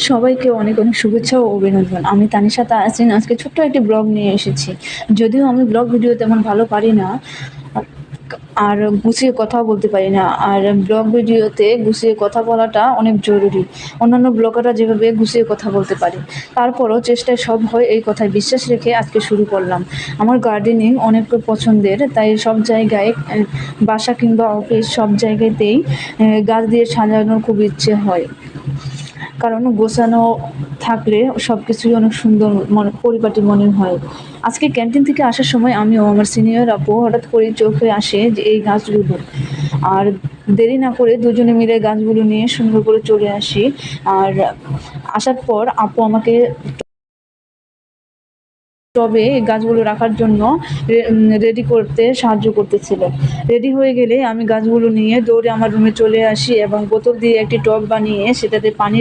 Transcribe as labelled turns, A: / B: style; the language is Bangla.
A: সবাইকে অনেক, অনেক শুভেচ্ছা ও অভিনন্দন। আমি তানিশা তাহসিন আজকে ছোট্ট একটি ব্লগ নিয়ে এসেছি। যদিও আমি ব্লগ ভিডিও তেমন ভালো পারি না, আর গুছিয়ে কথাও বলতে পারি না। আর ব্লগ ভিডিওতে গুছিয়ে কথা বলাটা অনেক জরুরি। অন্যান্য ব্লগাররা যেভাবে গুছিয়ে কথা বলতে পারে, তারপরও চেষ্টায় সব হয় এই কথায় বিশ্বাস রেখে আজকে শুরু করলাম। আমার গার্ডেনিং অনেক পছন্দের, তাই সব জায়গায় বাসা কিংবা অফিস সব জায়গাতেই গাছ দিয়ে সাজানোর খুব ইচ্ছে হয়। কারণ গোছানো থাকলে সবকিছুই অনেক সুন্দর পরিপাটি মনে হয়। আজকে ক্যান্টিন থেকে আসার সময় আমিও আমার সিনিয়র আপু হঠাৎ করেই চোখে আসে যে এই গাছগুলো। আর দেরি না করে দুজনে মিলে গাছগুলো নিয়ে সুন্দর করে চলে আসি। আর আসার পর আপু আমাকে টবে এই গাছগুলো রাখার জন্য রেডি করতে সাহায্য করতেছিল। রেডি হয়ে গেলে আমি গাছগুলো নিয়ে দৌড়ে আমার রুমে চলে আসি এবং বোতল দিয়ে একটি টব বানিয়ে সেটাতে পানি